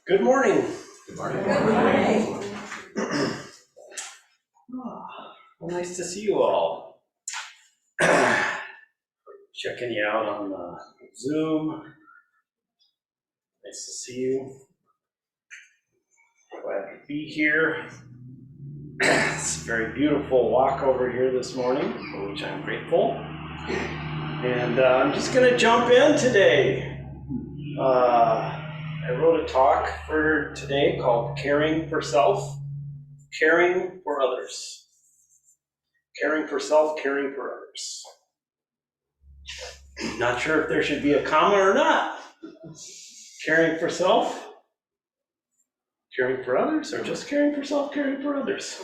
Good morning. Good morning. Good morning. Well, nice to see you all. Checking you out on Zoom. Nice to see you. Glad to be here. It's a very beautiful walk over here this morning, for which I'm grateful. And I'm just going to jump in today. I wrote a talk for today called Caring for Self, Caring for Others. Caring for self, caring for others. Not sure if there should be a comma or not. Caring for self, caring for others, or just caring for self, caring for others.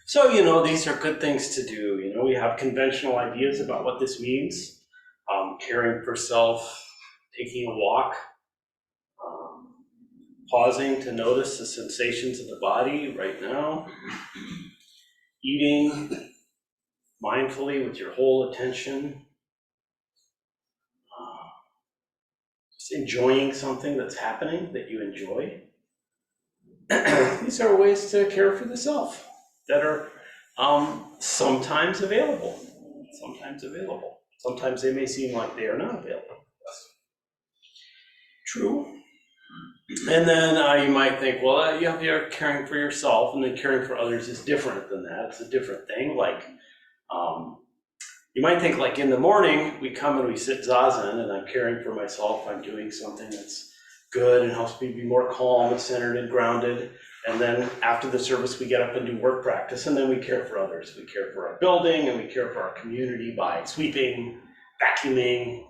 So, these are good things to do. We have conventional ideas about what this means. Caring for self, taking a walk, pausing to notice the sensations of the body right now, eating mindfully with your whole attention, just enjoying something that's happening that you enjoy. These are ways to care for the self that are sometimes available. Sometimes they may seem like they are not available. Yes. True. And then you might think, well, you're caring for yourself, and then caring for others is different than that. It's a different thing. You might think, like, in the morning, we come and we sit zazen, and I'm caring for myself. I'm doing something that's good and helps me be more calm and centered and grounded. And then after the service, we get up and do work practice, and then we care for others. We care for our building, and we care for our community by sweeping, vacuuming,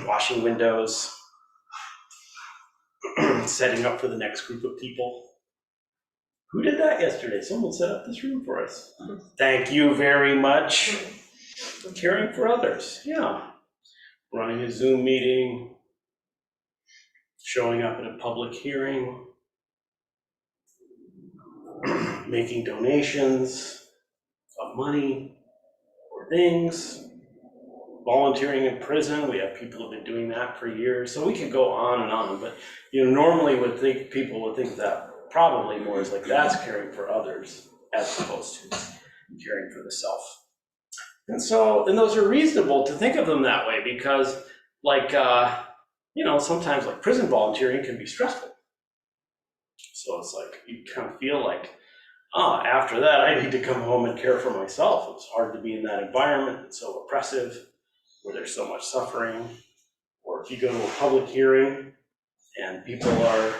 washing windows, setting up for the next group of people. Who did that yesterday? Someone set up this room for us. Thank you very much. Caring for others, yeah. Running a Zoom meeting, showing up at a public hearing, making donations of money or things, volunteering in prison. We have people who have been doing that for years. So we could go on and on, but normally people would think that probably more is like that's caring for others as opposed to caring for the self. And those are reasonable to think of them that way because sometimes like prison volunteering can be stressful. So it's like you kind of feel like, after that I need to come home and care for myself. It's hard to be in that environment. It's so oppressive where there's so much suffering. Or if you go to a public hearing and people are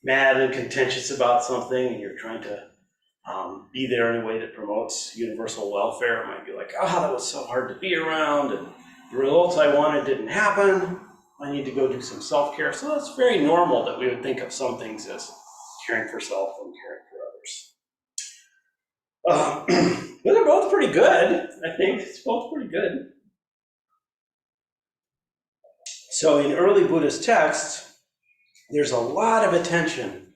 mad and contentious about something and you're trying to be there in a way that promotes universal welfare, it might be like, that was so hard to be around and the results I wanted didn't happen. I need to go do some self-care. So that's very normal that we would think of some things as caring for self and caring for others. But they're both pretty good, I think. It's both pretty good. So in early Buddhist texts, there's a lot of attention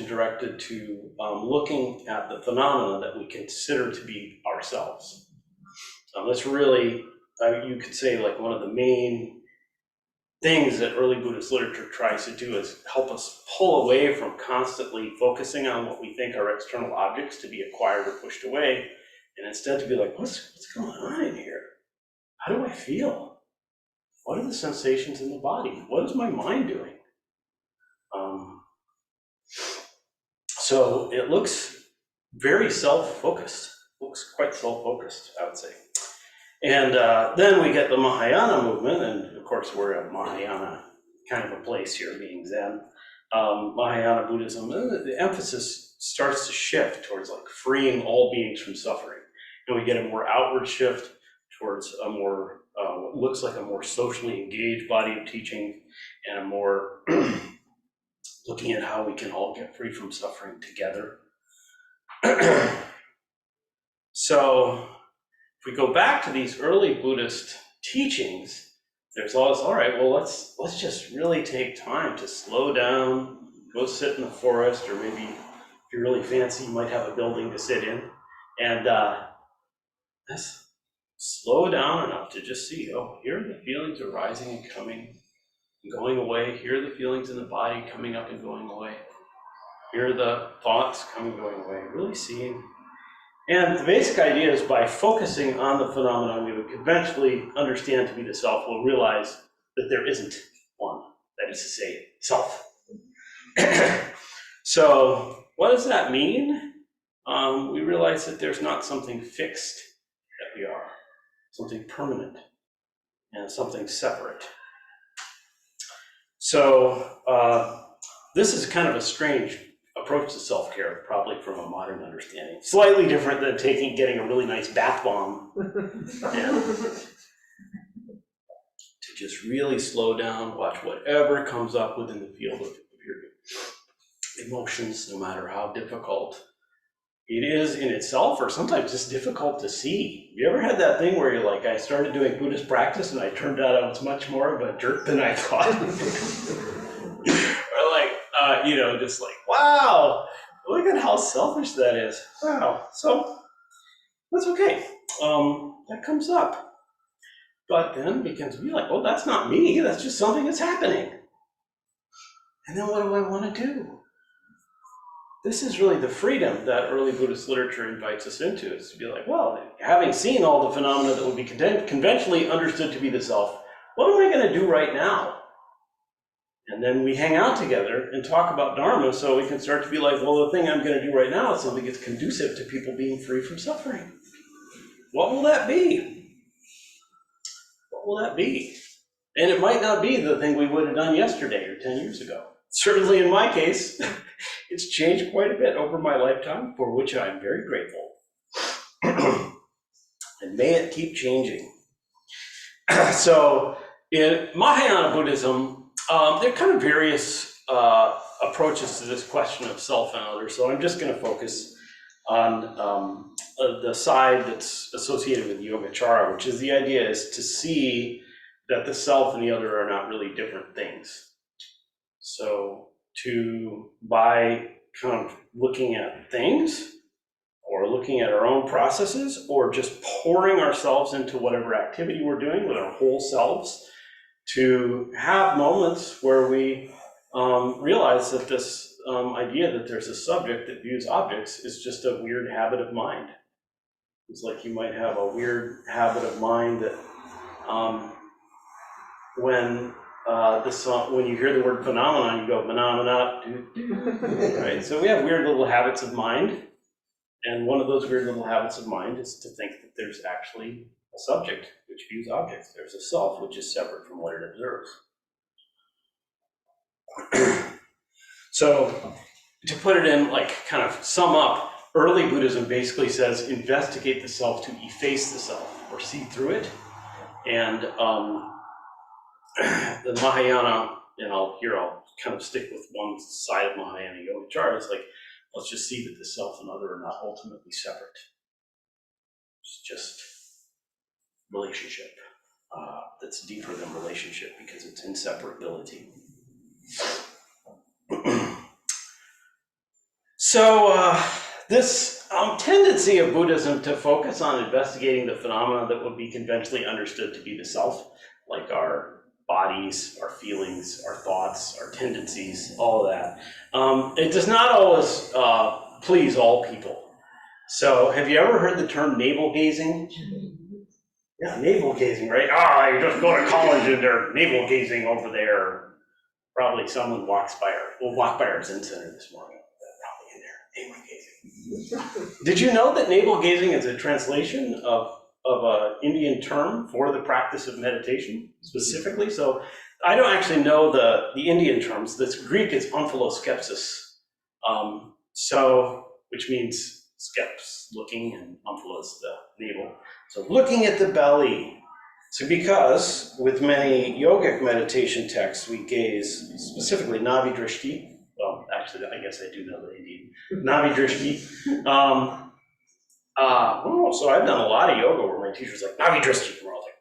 directed to looking at the phenomena that we consider to be ourselves. That's really, you could say, like one of the main things that early Buddhist literature tries to do is help us pull away from constantly focusing on what we think are external objects to be acquired or pushed away, and instead to be like, what's going on in here? How do I feel? What are the sensations in the body? What is my mind doing? So it looks very self-focused, looks quite self-focused, I would say. And then we get the Mahayana movement, and of course we're at Mahayana kind of a place here, being Zen. Mahayana Buddhism, the emphasis starts to shift towards like freeing all beings from suffering. And we get a more outward shift towards a more, what looks like a more socially engaged body of teaching and a more looking at how we can all get free from suffering together. So if we go back to these early Buddhist teachings, there's always, all right, well, let's just really take time to slow down, go sit in the forest, or maybe if you're really fancy, you might have a building to sit in, and slow down enough to just see, oh, here are the feelings arising and coming and going away. Here are the feelings in the body coming up and going away. Here are the thoughts coming and going away. Really seeing. And the basic idea is by focusing on the phenomenon we would conventionally understand to be the self, we'll realize that there isn't one. That is to say, self. So what does that mean? We realize that there's not something fixed that we are, something permanent and something separate. So this is kind of a strange approach to self-care, probably from a modern understanding. Slightly different than getting a really nice bath bomb and to just really slow down, watch whatever comes up within the field of your emotions, no matter how difficult it is in itself, or sometimes just difficult to see. You ever had that thing where you're like, I started doing Buddhist practice and I turned out I was much more of a jerk than I thought? Or like, just like, wow, look at how selfish that is. Wow. So that's okay. That comes up. But then begins to be like, oh, that's not me. That's just something that's happening. And then what do I want to do? This is really the freedom that early Buddhist literature invites us into, is to be like, well, having seen all the phenomena that would be conventionally understood to be the self, what am I going to do right now? And then we hang out together and talk about Dharma, so we can start to be like, well, the thing I'm going to do right now is something that's conducive to people being free from suffering. What will that be? What will that be? And it might not be the thing we would have done yesterday or 10 years ago. Certainly in my case, it's changed quite a bit over my lifetime, for which I'm very grateful. And may it keep changing. So in Mahayana Buddhism, there are kind of various approaches to this question of self and other. So I'm just going to focus on the side that's associated with Yogacara, which is the idea is to see that the self and the other are not really different things. So by kind of looking at things or looking at our own processes or just pouring ourselves into whatever activity we're doing with our whole selves, to have moments where we realize that this idea that there's a subject that views objects is just a weird habit of mind. It's like you might have a weird habit of mind that when you hear the word phenomenon, you go, phenomena, right? So we have weird little habits of mind. And one of those weird little habits of mind is to think that there's actually a subject which views objects. There's a self which is separate from what it observes. So to put it in, like, kind of sum up, early Buddhism basically says investigate the self to efface the self or see through it. And the Mahayana, and I'll kind of stick with one side of Mahayana Yogacara, is like, let's just see that the self and other are not ultimately separate. It's just relationship that's deeper than relationship because it's inseparability. So this tendency of Buddhism to focus on investigating the phenomena that would be conventionally understood to be the self, like our bodies, our feelings, our thoughts, our tendencies, all of that. It does not always please all people. So have you ever heard the term navel gazing? Yeah, navel gazing, right? You just go to college and they're navel gazing over there. Probably someone walked by our Zen center this morning. They're probably in there, navel gazing. Did you know that navel gazing is a translation of an Indian term for the practice of meditation specifically? So I don't actually know the Indian terms. This Greek is omphalos, which means skeps, looking, and omphalos, the navel. So looking at the belly. So because with many yogic meditation texts, we gaze specifically Navi Drishti. Well, actually, I guess I do know the Indian. Navi Drishti. So I've done a lot of yoga where my teacher's like, Navi Drishti. And we're all like,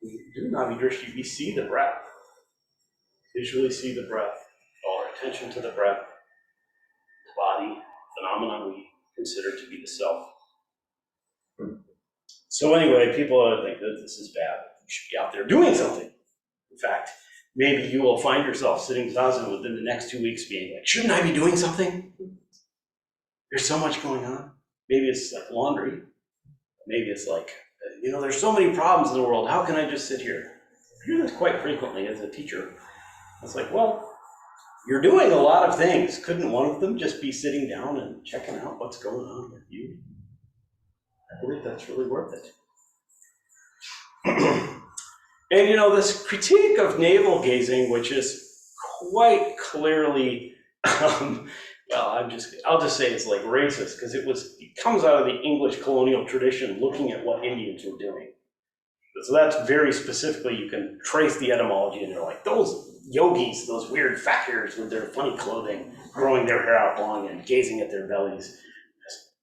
we do Navi Drishti, we see the breath. Visually see the breath. All our attention to the breath, the body, phenomenon we consider to be the self. So anyway, people think that this is bad. You should be out there doing something. In fact, maybe you will find yourself sitting zazen within the next 2 weeks being like, shouldn't I be doing something? There's so much going on. Maybe it's like laundry. Maybe it's like, there's so many problems in the world. How can I just sit here? I hear this quite frequently as a teacher. It's like, well, you're doing a lot of things. Couldn't one of them just be sitting down and checking out what's going on with you? I believe that's really worth it. And this critique of navel gazing, which is quite clearly, I'll just say it's like racist, because it comes out of the English colonial tradition looking at what Indians were doing. So that's very specifically, you can trace the etymology, and they're like, those yogis, those weird fakirs with their funny clothing, growing their hair out long and gazing at their bellies.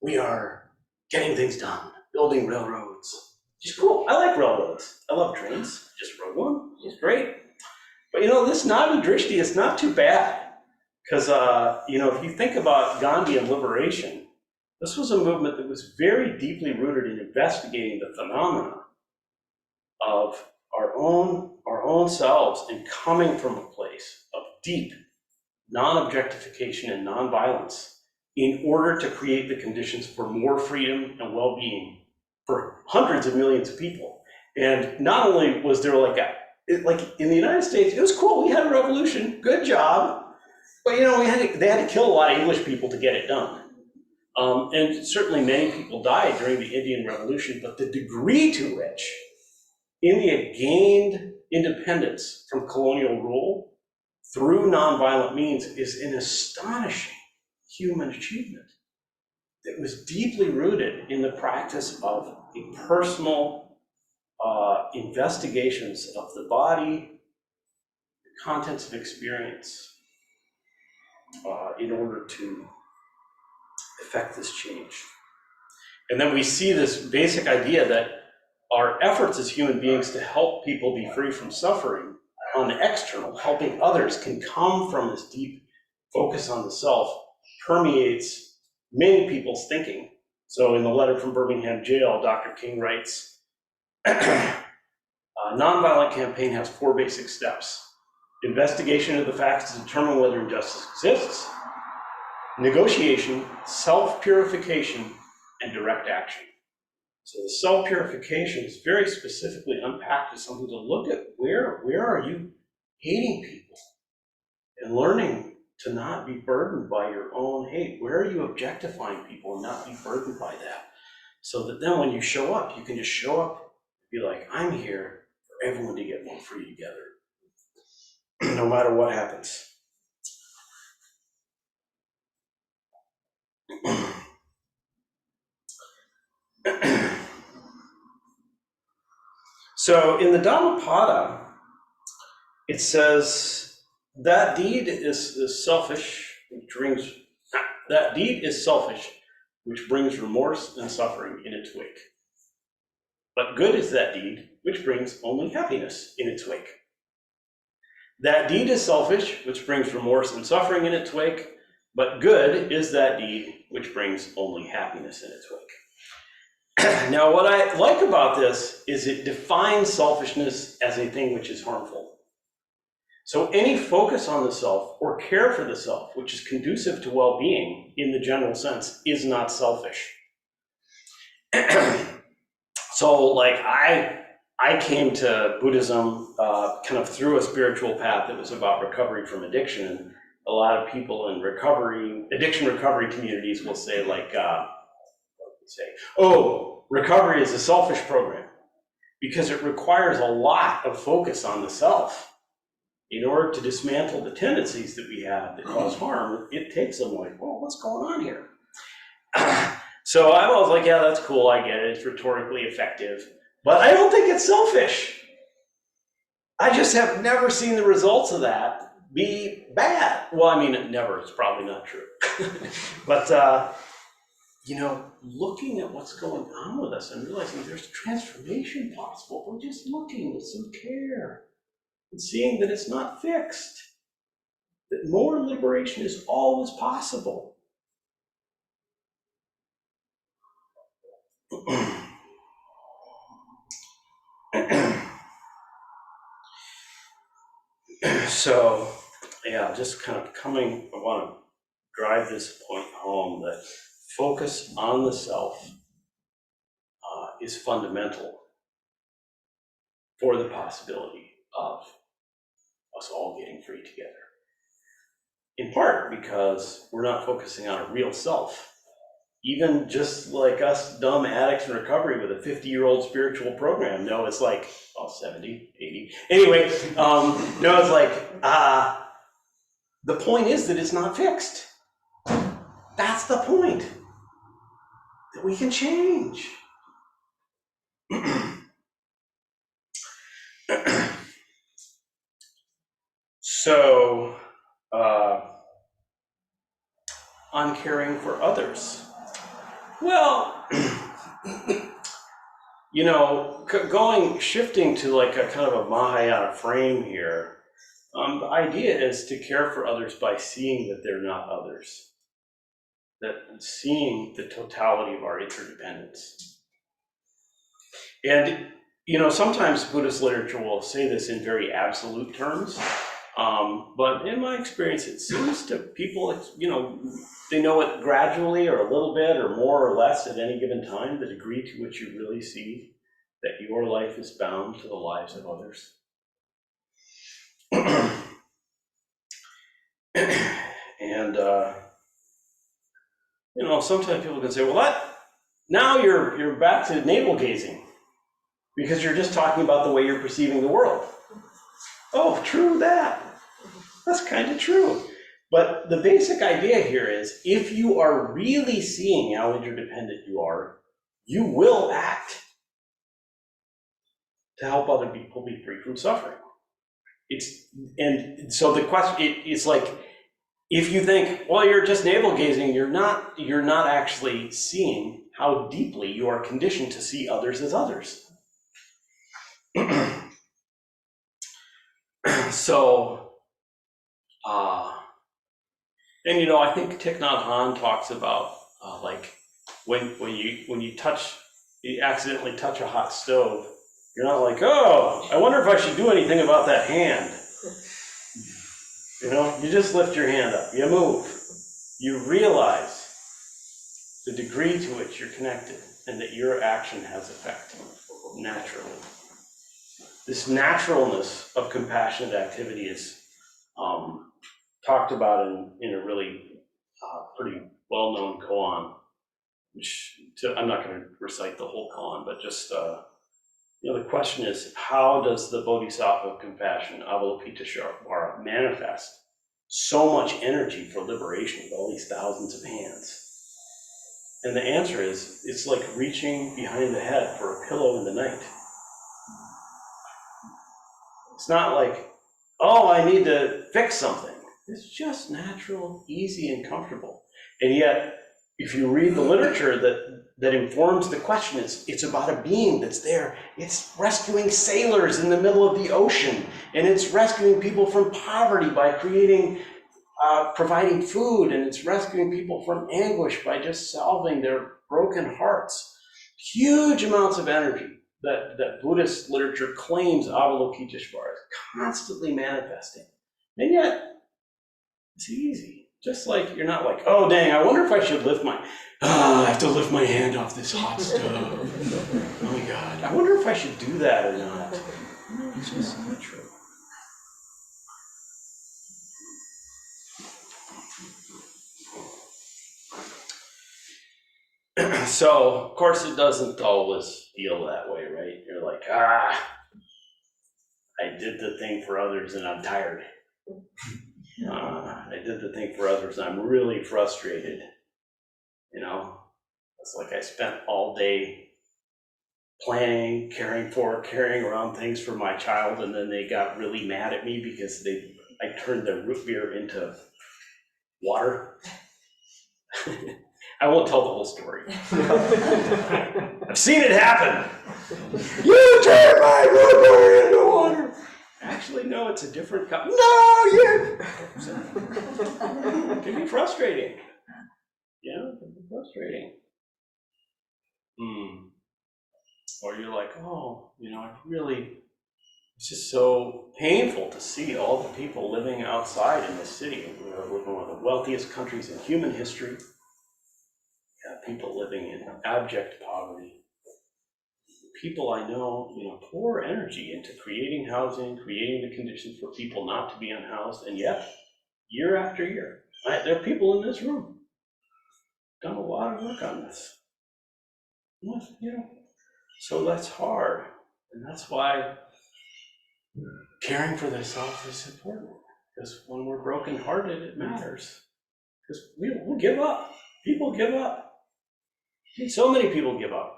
We are getting things done, building railroads. Which is cool. I like railroads. I love trains. Just rode one. It's great. But this Nadi Drishti is not too bad. Because, if you think about Gandhi and liberation, this was a movement that was very deeply rooted in investigating the phenomena of our own selves and coming from a place of deep non-objectification and non-violence in order to create the conditions for more freedom and well-being for hundreds of millions of people. And not only was there like in the United States, it was cool, we had a revolution, good job, but they had to kill a lot of English people to get it done. And certainly many people died during the Indian Revolution, but the degree to which India gained independence from colonial rule through nonviolent means is an astonishing human achievement that was deeply rooted in the practice of a personal investigations of the body, the contents of experience, in order to effect this change. And then we see this basic idea that our efforts as human beings to help people be free from suffering on the external, helping others, can come from this deep focus on the self, permeates many people's thinking. So in the letter from Birmingham jail, Dr. King writes, nonviolent campaign has 4 basic steps. Investigation of the facts to determine whether injustice exists, negotiation, self-purification, and direct action. So the self-purification is very specifically unpacked as something to look at where are you hating people, and learning to not be burdened by your own hate. Where are you objectifying people and not be burdened by that? So that then when you show up, you can just show up, be like, I'm here for everyone to get more free together, no matter what happens. So in the Dhammapada, it says that deed is selfish, that deed is selfish, which brings remorse and suffering in its wake. But good is that deed which brings only happiness in its wake. That deed is selfish, which brings remorse and suffering in its wake, but good is that deed which brings only happiness in its wake. Now, what I like about this is it defines selfishness as a thing which is harmful. So any focus on the self or care for the self, which is conducive to well-being in the general sense, is not selfish. So like I came to Buddhism kind of through a spiritual path that was about recovery from addiction. And a lot of people in addiction recovery communities will say like, oh, recovery is a selfish program because it requires a lot of focus on the self. In order to dismantle the tendencies that we have that cause harm, it takes them like, well, what's going on here? So I was like, yeah, that's cool, I get it, it's rhetorically effective, but I don't think it's selfish. I just have never seen the results of that be bad. Well, I mean, never, it's probably not true. But, looking at what's going on with us and realizing there's transformation possible, we're just looking with some care and seeing that it's not fixed, that more liberation is always possible. So, yeah, just kind of I want to drive this point home that focus on the self is fundamental for the possibility of us all getting free together. In part because we're not focusing on a real self. Even just like us dumb addicts in recovery with a 50-year-old spiritual program, no, it's like, 70, 80. Anyway, no, it's like, the point is that it's not fixed. That's the point. That we can change. So, on caring for others. Well, shifting to like a kind of a Mahayana frame here, the idea is to care for others by seeing that they're not others, that seeing the totality of our interdependence. And, sometimes Buddhist literature will say this in very absolute terms, but in my experience, it seems to people, they know it gradually or a little bit or more or less at any given time, the degree to which you really see that your life is bound to the lives of others. And, sometimes people can say, well, now you're back to navel gazing because you're just talking about the way you're perceiving the world. Oh, true that. That's kind of true. But the basic idea here is if you are really seeing how interdependent you are, you will act to help other people be free from suffering. And so the question, it's like, if you think, well, you're just navel gazing, you're not actually seeing how deeply you are conditioned to see others as others. So, and I think Thich Nhat Hanh talks about like when you accidentally touch a hot stove, you're not like, oh, I wonder if I should do anything about that hand. You just lift your hand up, you move, you realize the degree to which you're connected and that your action has effect naturally. This naturalness of compassionate activity is talked about in a really pretty well-known koan, which I'm not going to recite the whole koan, but just the question is, how does the Bodhisattva of compassion, Abolopitash, manifest so much energy for liberation with all these thousands of hands? And the answer is, it's like reaching behind the head for a pillow in the night. It's not like, oh, I need to fix something. It's just natural, easy, and comfortable. And yet, if you read the literature that informs the question, it's about a being that's there. It's rescuing sailors in the middle of the ocean, and it's rescuing people from poverty by providing food, and it's rescuing people from anguish by just salving their broken hearts. Huge amounts of energy that Buddhist literature claims Avalokiteshvara is constantly manifesting. And yet, it's easy. Just like, you're not like, oh dang, I wonder if I should I have to lift my hand off this hot stove. Oh my God, I wonder if I should do that or not. No, it's just natural. So, of course, it doesn't always feel that way, right? You're like, I did the thing for others and I'm tired. I did the thing for others and I'm really frustrated. It's like I spent all day planning, carrying around things for my child, and then they got really mad at me because I turned their root beer into water. I won't tell the whole story. I've seen it happen. You turned my root beer into water. Actually, no, it's a different cup. No, you. It can be frustrating. Yeah, it can be frustrating. Or you're like, oh, it's just so painful to see all the people living outside in this city. We're living in one of the wealthiest countries in human history. People living in abject poverty. People I know, pour energy into creating housing, creating the conditions for people not to be unhoused, and yet, year after year, there are people in this room done a lot of work on this. So that's hard, and that's why caring for themselves is important. Because when we're brokenhearted, it matters. Because we'll give up. People give up. So many people give up.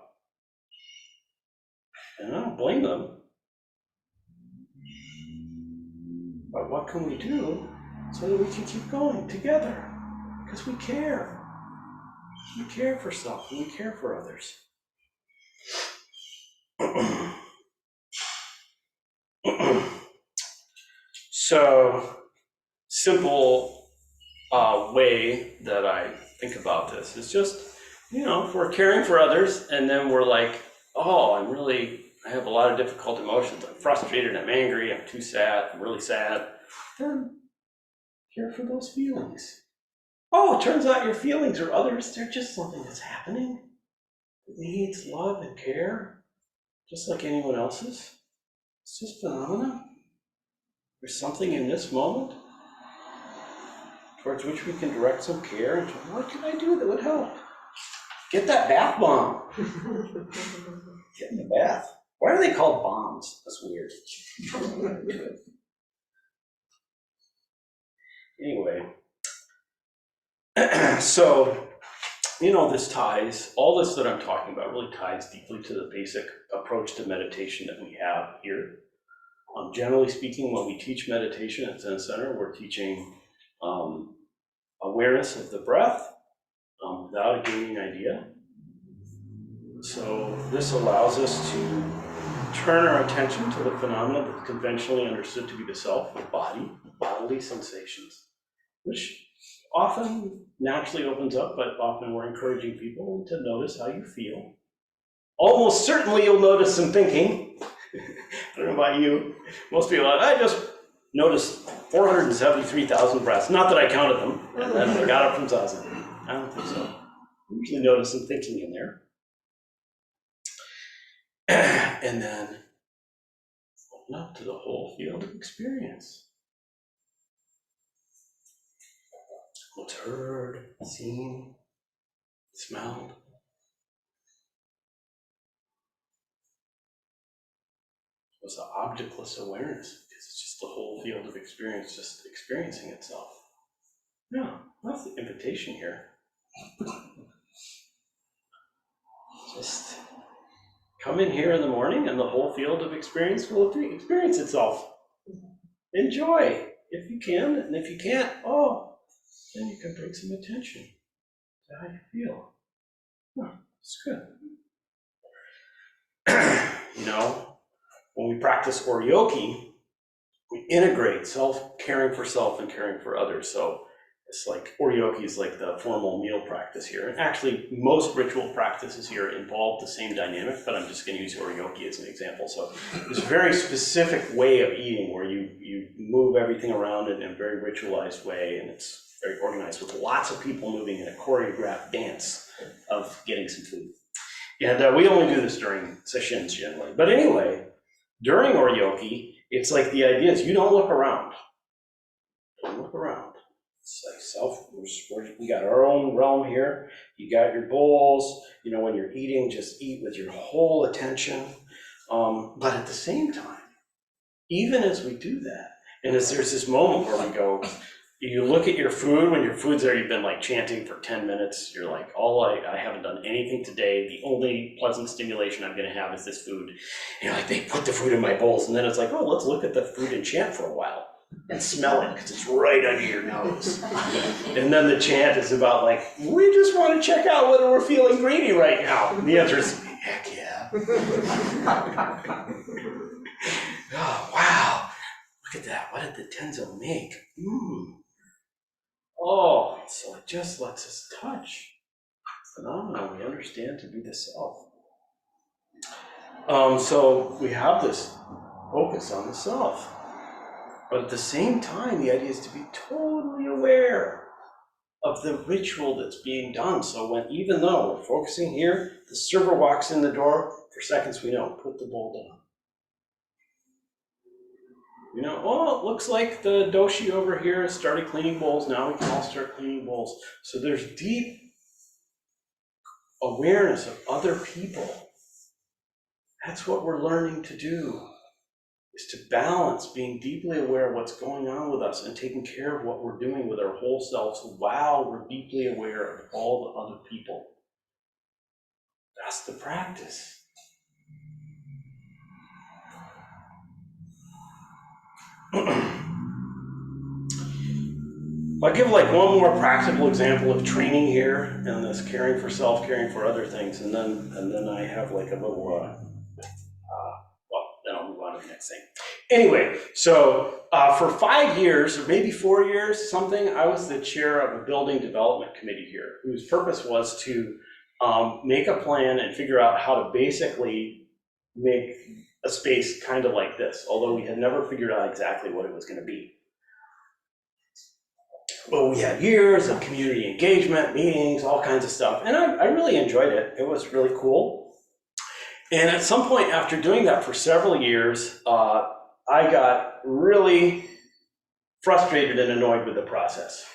And I don't blame them. But what can we do so that we can keep going together? Because we care. We care for self and we care for others. So, simple way that I think about this is just, if we're caring for others and then we're like, oh, I have a lot of difficult emotions. I'm frustrated, I'm angry, I'm too sad, I'm really sad. Then care for those feelings. Oh, it turns out your feelings are others. They're just something that's happening. It needs love and care, just like anyone else's. It's just phenomena. There's something in this moment towards which we can direct some care into what can I do that would help? Get that bath bomb. Get in the bath. Why are they called bombs? That's weird. Anyway, so, all this that I'm talking about really ties deeply to the basic approach to meditation that we have here. Generally speaking, when we teach meditation at Zen Center, we're teaching awareness of the breath without a gaining idea. So this allows us to turn our attention to the phenomena that's conventionally understood to be the self, the body, bodily sensations, which often naturally opens up, but often we're encouraging people to notice how you feel. Almost certainly you'll notice some thinking. I don't know about you. Most people are like, I just noticed 473,000 breaths. Not that I counted them, and then I got up from Zazen. I don't think so. I usually notice some thinking in there. And then open up to the whole field of experience. What's heard, seen, smelled. Was an objectless awareness, because it's just the whole field of experience just experiencing itself. No, that's the invitation here. Just come in here in the morning and the whole field of experience will experience itself. Enjoy if you can, and if you can't, then you can bring some attention to how you feel. It's good. When we practice Oryoki, we integrate caring for self and caring for others. So it's like Oryoki is like the formal meal practice here. And actually, most ritual practices here involve the same dynamic, but I'm just going to use Oryoki as an example. So there's a very specific way of eating where you move everything around in a very ritualized way, and it's very organized with lots of people moving in a choreographed dance of getting some food. And we only do this during sessions generally. But anyway, during Oryoki, it's like the idea is you don't look around. Don't look around. It's like we got our own realm here. You got your bowls. When you're eating, just eat with your whole attention. But at the same time, even as we do that, and as there's this moment where we go, you look at your food, when your food's there, you've been like chanting for 10 minutes. You're like, I haven't done anything today. The only pleasant stimulation I'm going to have is this food. And you're like, they put the food in my bowls. And then it's like, let's look at the food and chant for a while and smell it because it's right under your nose. And then the chant is about like, we just want to check out whether we're feeling greedy right now. And the answer is, heck yeah. Oh, wow. Look at that. What did the Tenzo make? So it just lets us touch phenomena we understand to be the self. So we have this focus on the self. But at the same time, the idea is to be totally aware of the ritual that's being done. So even though we're focusing here, the server walks in the door, for seconds we know, put the bowl down. Oh, it looks like the doshi over here has started cleaning bowls. Now we can all start cleaning bowls. So there's deep awareness of other people. That's what we're learning to do, is to balance being deeply aware of what's going on with us and taking care of what we're doing with our whole selves while we're deeply aware of all the other people. That's the practice. I'll give like one more practical example of training here and this caring for self, caring for other things, and then I have like a little then I'll move on to the next thing. Anyway, so for 5 years, or maybe 4 years, something, I was the chair of a building development committee here, whose purpose was to make a plan and figure out how to basically make a space kind of like this, although we had never figured out exactly what it was going to be. But we had years of community engagement, meetings, all kinds of stuff, and I really enjoyed it. It was really cool. And at some point after doing that for several years, I got really frustrated and annoyed with the process.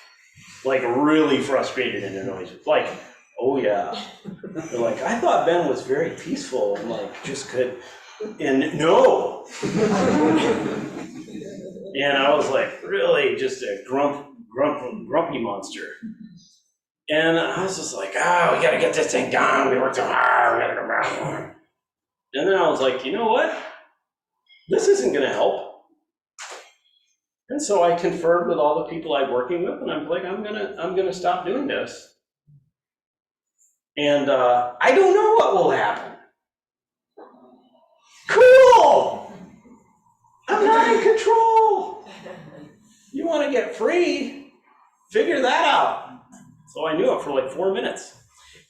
Like really frustrated and annoyed. Like, oh yeah. Like, I thought Ben was very peaceful and like just could, and no. And I was like really just a grumpy monster. And I was just like, we gotta get this thing done. We worked so hard, we gotta go back. And then I was like, you know what? This isn't gonna help. And so I conferred with all the people I'm working with, and I'm like, I'm gonna stop doing this. And I don't know what will happen. Cool! I'm not in control. You wanna get free? Figure that out. So I knew it for like 4 minutes.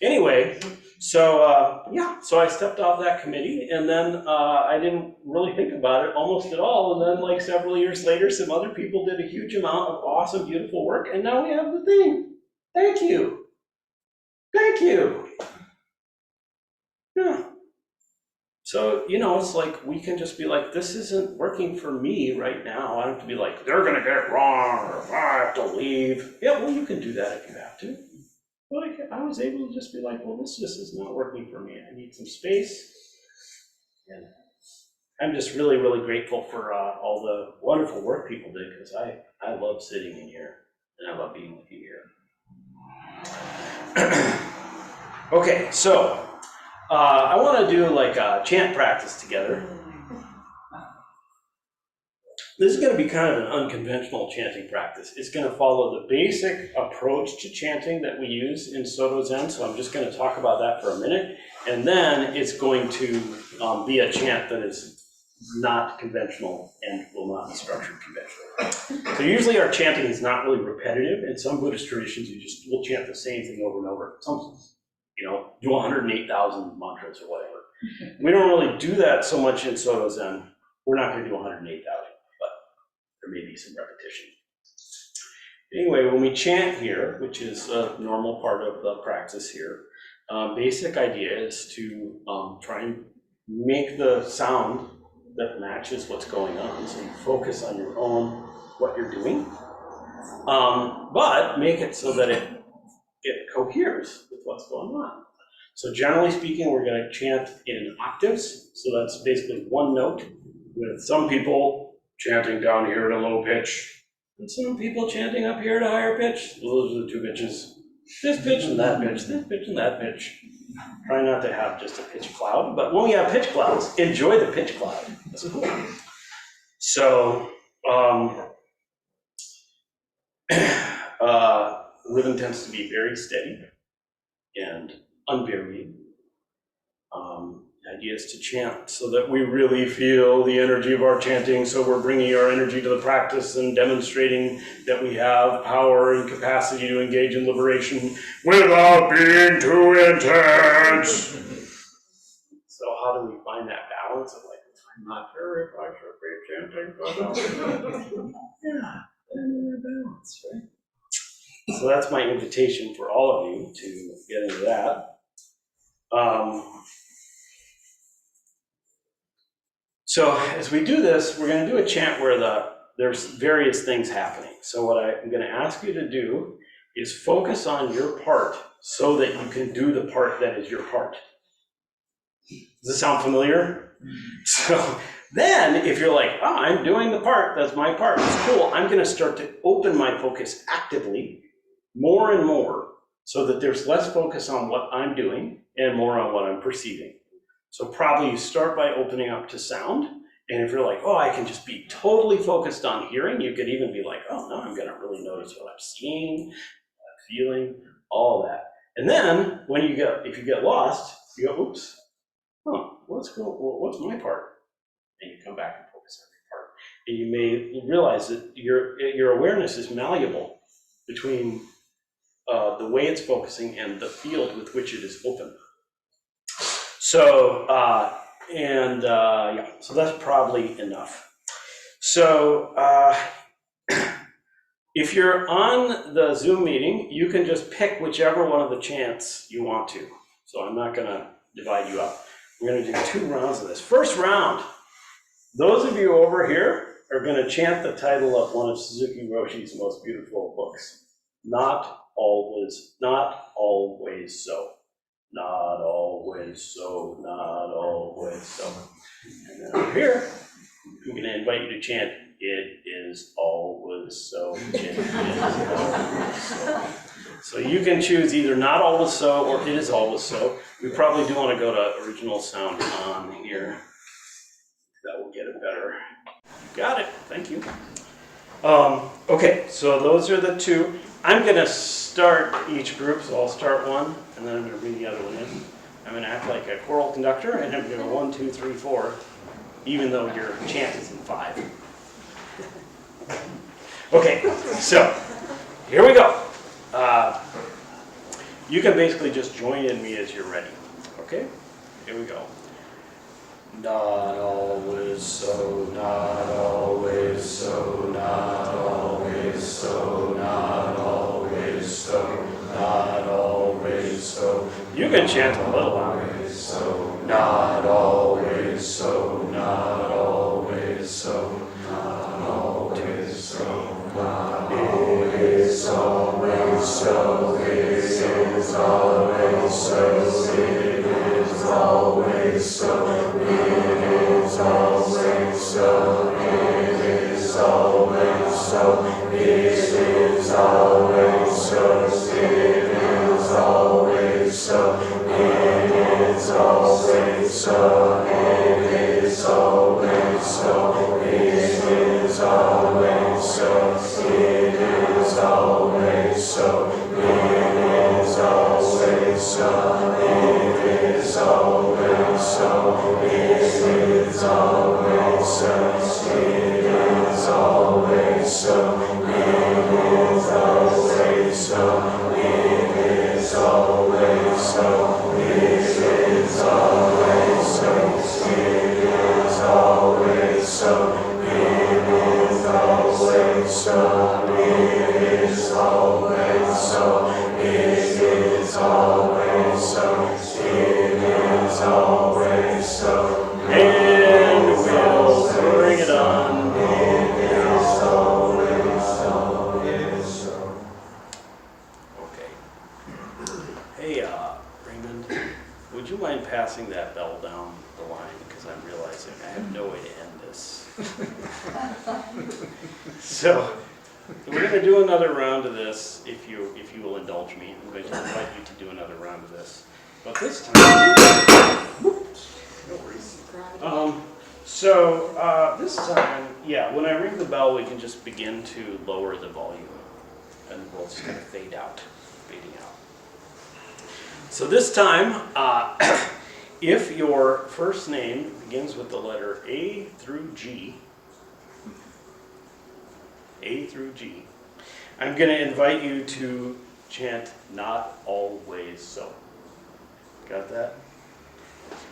Anyway, so I stepped off that committee, and then I didn't really think about it almost at all. And then like several years later, some other people did a huge amount of awesome, beautiful work, and now we have the thing. Thank you. Thank you. Yeah. So, it's like we can just be like, this isn't working for me right now. I don't have to be like, they're gonna get it wrong, or I have to leave. Yeah, well, you can do that if you have to. But I was able to just be like, well, this just is not working for me. I need some space. And I'm just really, really grateful for all the wonderful work people did, because I love sitting in here, and I love being with you here. Okay, so I want to do like a chant practice together. This is going to be kind of an unconventional chanting practice. It's going to follow the basic approach to chanting that we use in Soto Zen, so I'm just going to talk about that for a minute, and then it's going to be a chant that is not conventional and will not be structured conventionally. So usually our chanting is not really repetitive. In some Buddhist traditions, we'll chant the same thing over and over. Some, do 108,000 mantras or whatever. We don't really do that so much in Soto Zen. We're not going to do 108,000. There may be some repetition. Anyway, when we chant here, which is a normal part of the practice here, basic idea is to try and make the sound that matches what's going on. So you focus on your own, what you're doing, but make it so that it coheres with what's going on. So generally speaking, we're going to chant in octaves. So that's basically one note, with some people chanting down here at a low pitch, and some people chanting up here at a higher pitch. Those are the two pitches. This pitch and that pitch, this pitch and that pitch. Try not to have just a pitch cloud, but when we have pitch clouds, enjoy the pitch cloud. That's cool. So, rhythm tends to be very steady and unvarying. The idea is to chant so that we really feel the energy of our chanting, so we're bringing our energy to the practice and demonstrating that we have power and capacity to engage in liberation without being too intense. So how do we find that balance? I'm not sure if I should be chanting, but yeah, balance, right? So that's my invitation for all of you to get into that. So as we do this, we're going to do a chant where there's various things happening. So what I'm going to ask you to do is focus on your part so that you can do the part that is your part. Does this sound familiar? So then if you're like, oh, I'm doing the part, that's my part, it's cool, I'm going to start to open my focus actively more and more so that there's less focus on what I'm doing and more on what I'm perceiving. So probably you start by opening up to sound, and if you're like, oh, I can just be totally focused on hearing, you could even be like, oh, no, I'm gonna really notice what I'm seeing, what I'm feeling, all that. And then when if you get lost, you go, oops, what's my part? And you come back and focus on your part. And you may realize that your awareness is malleable between the way it's focusing and the field with which it is open. So, yeah, so that's probably enough. So, if you're on the Zoom meeting, you can just pick whichever one of the chants you want to. So I'm not gonna divide you up. We're gonna do 2 rounds of this. First round, those of you over here are gonna chant the title of one of Suzuki Roshi's most beautiful books. Not always so. Not always so, not always so. And then over here, I'm going to invite you to chant, it is always so, it is always so. So you can choose either not always so or it is always so. We probably do want to go to original sound on here. That will get it better. Got it, thank you. Okay, so those are the 2. I'm going to start each group, so I'll start one, and then I'm going to bring the other one in. I'm going to act like a choral conductor, and I'm going to go 1, 2, 3, 4, even though your chant is in 5. Okay, so here we go. You can basically just join in me as you're ready. Okay, here we go. Not always so, not always so, not always so, not always so, not always so. You can chant a little louder. So, not always so, not always so, not always so, not always always so, it is always so, it is always so. It is always so, it is always so, it is always so, it is always so, it is always so, it is always so, it is always so, it is always so, it is always so, it is always so, it is always so, it is always so, it is always so, it is always so, it is always so, it is always so, it is always so, it is always so, it is always so, it is always so. And we'll bring it on. It is always so, it is so. Okay. Hey, Raymond, would you mind passing that bell down the line? Because I'm realizing I have no way to end this. So, we're going to do another round of this, if you will indulge me. I'm going to invite you to do another round of this. But this time, whoops, no worries. This time, yeah, when I ring the bell, we can just begin to lower the volume, and we'll just kind of fading out. So this time, if your first name begins with the letter A through G, I'm going to invite you to chant "Not Always So." Got that?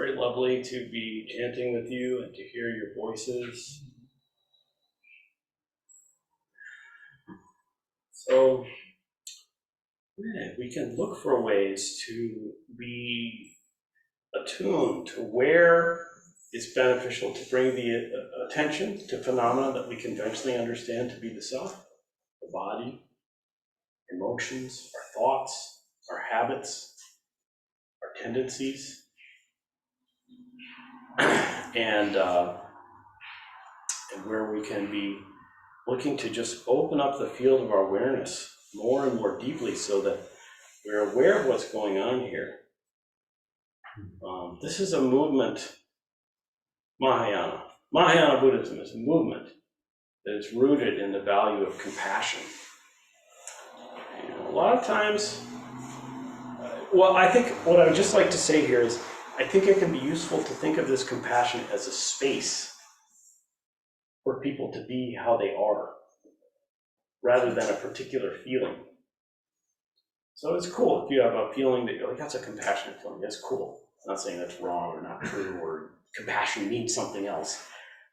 very lovely to be chanting with you and to hear your voices. So we can look for ways to be attuned to where it's beneficial to bring the attention to phenomena that we conventionally understand to be the self, the body, emotions, our thoughts, our habits, our tendencies, and where we can be looking to just open up the field of our awareness more and more deeply so that we're aware of what's going on here. This is a movement, Mahayana. Mahayana Buddhism is a movement that is rooted in the value of compassion. A lot of times, well, I think what I would just like to say here is, I think it can be useful to think of this compassion as a space for people to be how they are, rather than a particular feeling. So it's cool if you have a feeling that you're like, that's a compassionate feeling, that's cool. I'm not saying that's wrong or not true or compassion means something else,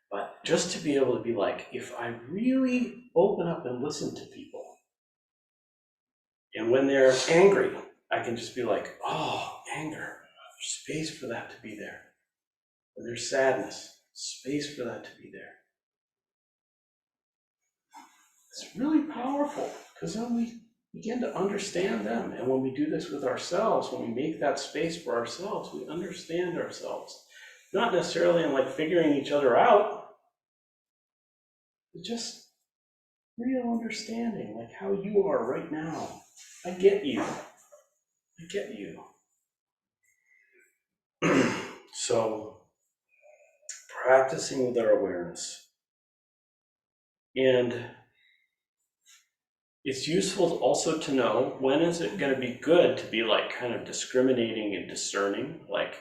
but just to be able to be like, if I really open up and listen to people, and when they're angry, I can just be like, oh, anger, there's space for that to be there. When there's sadness, space for that to be there. It's really powerful, because then we begin to understand them. And when we do this with ourselves, when we make that space for ourselves, we understand ourselves. Not necessarily in like figuring each other out, but just real understanding, like how you are right now. I get you. I get you. So, practicing with our awareness. And it's useful also to know when is it going to be good to be like kind of discriminating and discerning, like,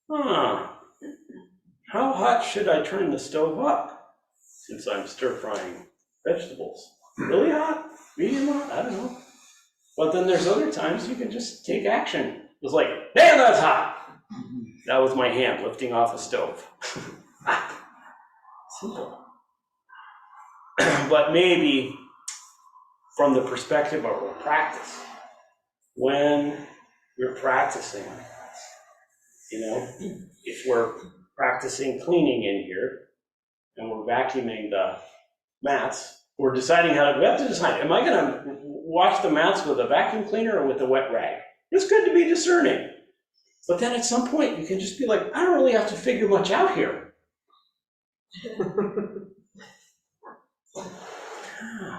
how hot should I turn the stove up since I'm stir frying vegetables? Really hot? Medium hot? I don't know. But then there's other times you can just take action. It's like, damn, that's hot. That was my hand lifting off a stove. Simple. But maybe from the perspective of our practice, when we're practicing, if we're practicing cleaning in here and we're vacuuming the mats, we're deciding we have to decide, am I gonna wash the mats with a vacuum cleaner or with a wet rag? It's good to be discerning. But then at some point you can just be like, I don't really have to figure much out here.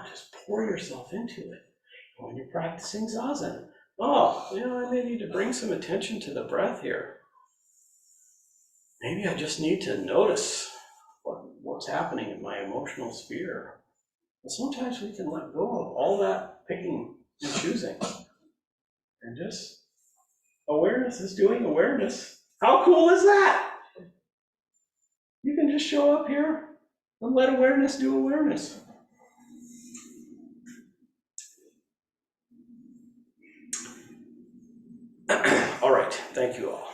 Just pour yourself into it. When you're practicing Zazen, I may need to bring some attention to the breath here. Maybe I just need to notice what's happening in my emotional sphere. And sometimes we can let go of all that picking and choosing. And just awareness is doing awareness. How cool is that? You can just show up here and let awareness do awareness. All right, thank you all.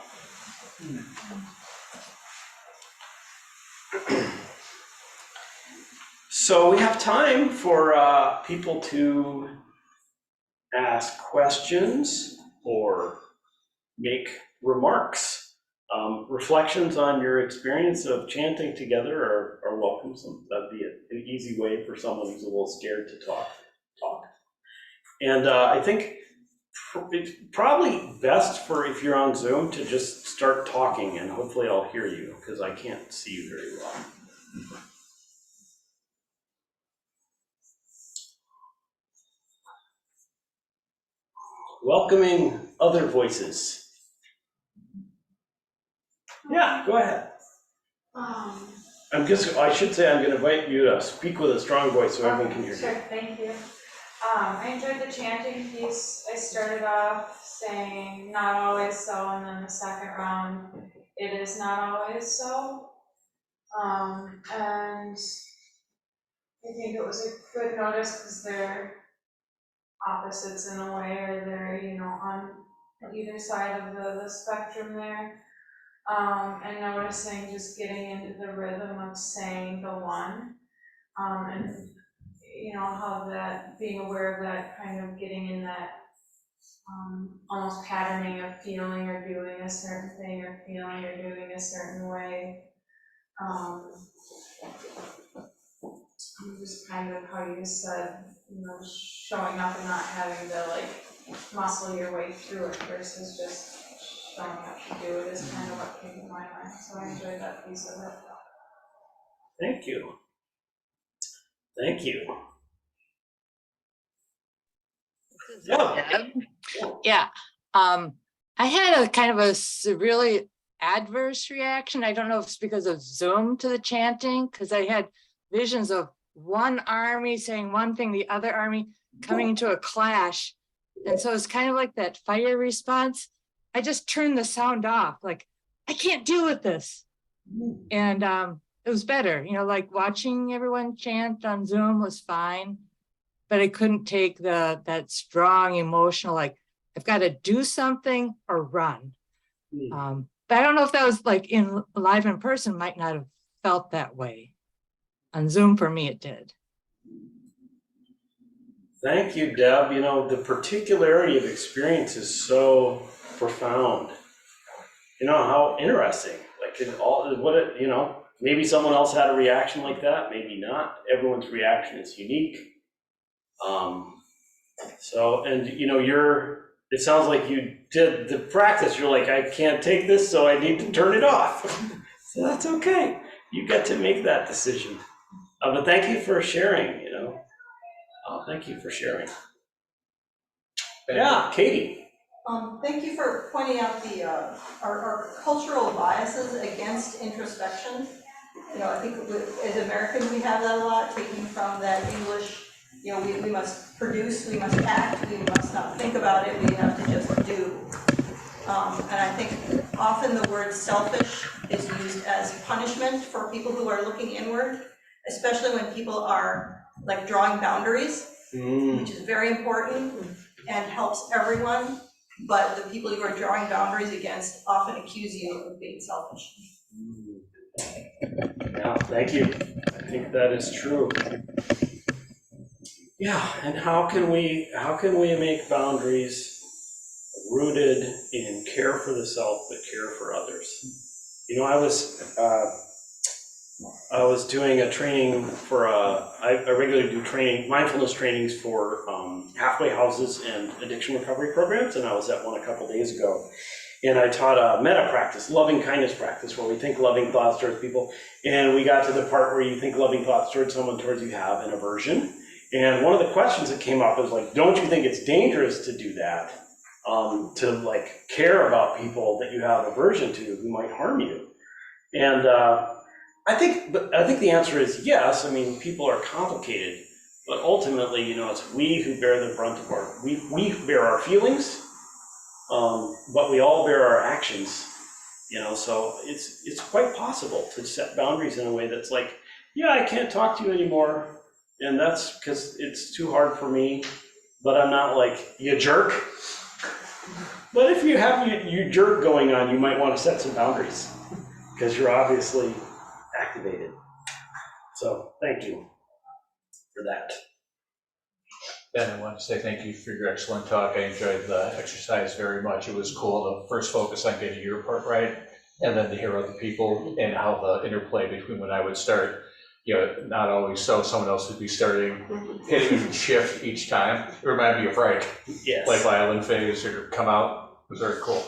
So we have time for people to ask questions or make remarks. Reflections on your experience of chanting together are welcome. So that'd be an easy way for someone who's a little scared to talk. And I think it's probably best for, if you're on Zoom, to just start talking, and hopefully I'll hear you, because I can't see you very well. Welcoming other voices. Yeah, go ahead. I should say I'm going to invite you to speak with a strong voice so everyone can hear you. Sure, thank you. I enjoyed the chanting piece. I started off saying not always so, and then the second round, it is not always so. And I think it was a good notice because they're opposites in a way, or they're, on either side of the spectrum there. and noticing just getting into the rhythm of saying the one, and how that, being aware of that, kind of getting in that almost patterning of feeling or doing a certain thing or feeling or doing a certain way. Just kind of how you said, showing up and not having to muscle your way through it versus just showing up to do it is kind of what came to my mind. So I enjoyed that piece of it. Thank you. Thank you. Yeah. I had a kind of a really adverse reaction. I don't know if it's because of Zoom to the chanting, because I had visions of one army saying one thing, the other army coming into a clash. And so it's kind of like that fire response. I just turned the sound off, like, I can't deal with this. And it was better, like watching everyone chant on Zoom was fine, but I couldn't take that strong emotional, like, I've got to do something or run. But I don't know if that was like live in person, might not have felt that way. On Zoom, for me, it did. Thank you, Deb. The particularity of experience is so profound. How interesting. Maybe someone else had a reaction like that, maybe not. Everyone's reaction is unique. It sounds like you did the practice. You're like, I can't take this, so I need to turn it off. So that's okay. You get to make that decision. But thank you for sharing, thank you for sharing. Yeah, Katie. Thank you for pointing out our cultural biases against introspection. I think as Americans we have that a lot, taking from that English, we must produce, we must act, we must not think about it, we have to just do. And I think often the word selfish is used as punishment for people who are looking inward, especially when people are like drawing boundaries, which is very important and helps everyone. But the people you are drawing boundaries against often accuse you of being selfish. Yeah, thank you. I think that is true. Yeah, and how can we make boundaries rooted in care for the self but care for others? I was doing a training for I regularly do mindfulness trainings for halfway houses and addiction recovery programs, and I was at one a couple days ago. And I taught a metta practice, loving kindness practice, where we think loving thoughts towards people. And we got to the part where you think loving thoughts towards someone towards you have an aversion. And one of the questions that came up was like, don't you think it's dangerous to do that? To care about people that you have aversion to who might harm you? And I think the answer is yes. I mean, people are complicated, but ultimately, it's we who bear the brunt of we bear our feelings, but we all bear our actions, so it's quite possible to set boundaries in a way that's like, yeah, I can't talk to you anymore, and that's because it's too hard for me, but I'm not like, you jerk. But if you have you jerk going on, you might want to set some boundaries, because you're obviously activated. So thank you for that. Ben, I want to say thank you for your excellent talk. I enjoyed the exercise very much. It was cool to first focus on getting your part right, and then to hear other people and how the interplay between when I would start, not always so, someone else would be starting, hitting and shift each time. It reminded me of Yes. like violin phase or come out. It was very cool.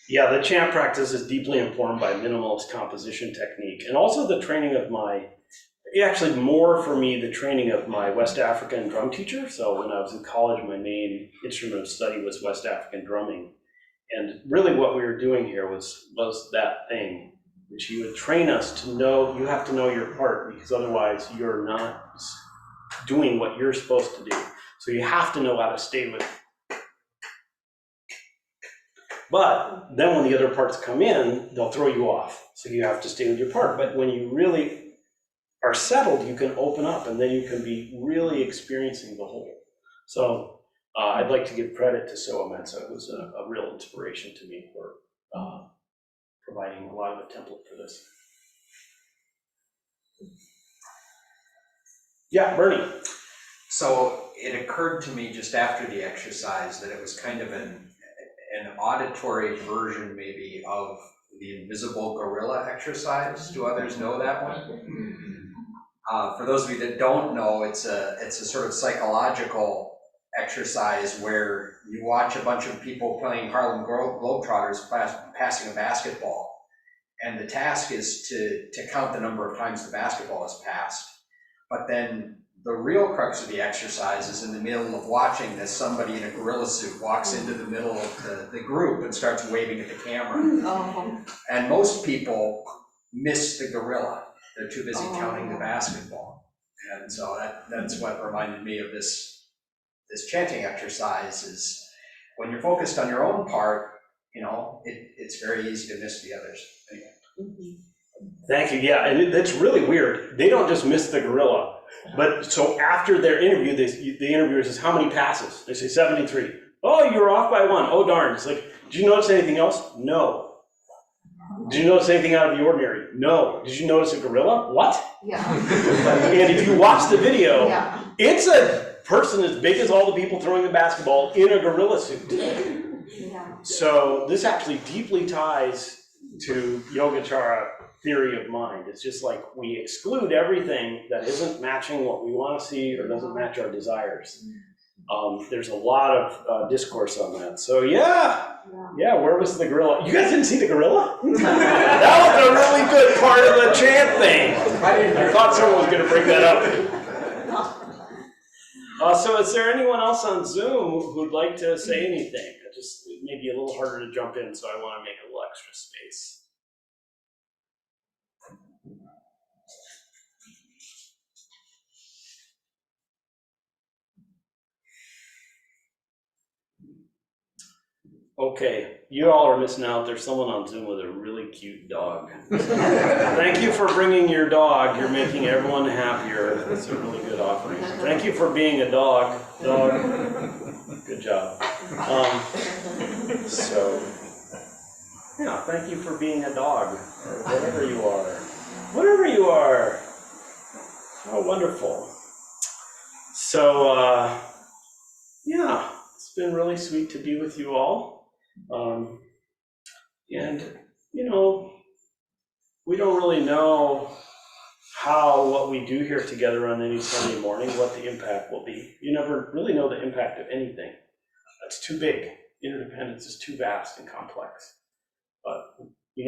Yeah, the chant practice is deeply informed by minimalist composition technique, and also the training of more for me, the training of my West African drum teacher. So when I was in college, my main instrument of study was West African drumming. And really what we were doing here was that thing, which he would train us to know, you have to know your part, because otherwise you're not doing what you're supposed to do. So you have to know how to stay with it. But then when the other parts come in, they'll throw you off. So you have to stay with your part. But when you really are settled, you can open up, and then you can be really experiencing the whole. So I'd like to give credit to Soa Mensa. It was a real inspiration to me for providing a lot of the template for this. Yeah, Bernie. So it occurred to me just after the exercise that it was kind of an auditory version maybe of the invisible gorilla exercise. Do others know that one? For those of you that don't know, it's a sort of psychological exercise where you watch a bunch of people playing Harlem Globetrotters passing a basketball. And the task is to count the number of times the basketball is passed. But then the real crux of the exercise is in the middle of watching this, somebody in a gorilla suit walks into the middle of the group and starts waving at the camera. Oh. And most people miss the gorilla. They're too busy counting the basketball. And so that's what reminded me of this chanting exercise is when you're focused on your own part, it's very easy to miss the others. Thank you. Yeah, and that's really weird. They don't just miss the gorilla, but so after their interview, the interviewer says, "How many passes?" They say 73. "Oh, you're off by one. Oh, darn." It's like, "Did you notice anything else?" "No." "Did you notice anything out of the ordinary?" "No." "Did you notice a gorilla?" "What?" Yeah. And if you watch the video, Yeah. it's a person as big as all the people throwing the basketball in a gorilla suit. Yeah. So this actually deeply ties to Yogacara theory of mind. It's just like we exclude everything that isn't matching what we want to see or doesn't match our desires. There's a lot of discourse on that. So yeah, where was the gorilla? You guys didn't see the gorilla? That was a really good part of the chant thing. I thought someone was going to bring that up. So is there anyone else on Zoom who'd like to say anything? It may be a little harder to jump in, so I want to make a little extra space. Okay, you all are missing out. There's someone on Zoom with a really cute dog. Thank you for bringing your dog. You're making everyone happier. It's a really good offering. Thank you for being a dog. Good job. Thank you for being a dog, or whatever you are. Whatever you are. Oh, wonderful. So, it's been really sweet to be with you all. We don't really know what we do here together on any Sunday morning, what the impact will be. You never really know the impact of anything. That's too big. Interdependence is too vast and complex. But,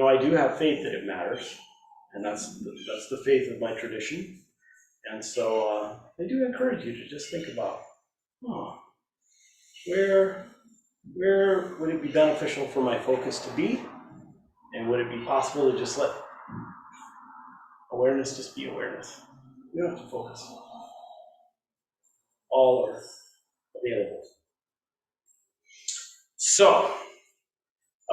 I do have faith that it matters, and that's the faith of my tradition. And so I do encourage you to just think about, where would it be beneficial for my focus to be? And would it be possible to just let awareness just be awareness? You don't have to focus. All are available. So,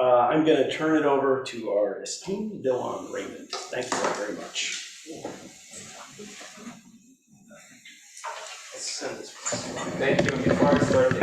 I'm going to turn it over to our esteemed Dylan Raymond. Thank you very much. Let's send this. Thank you. Before I start the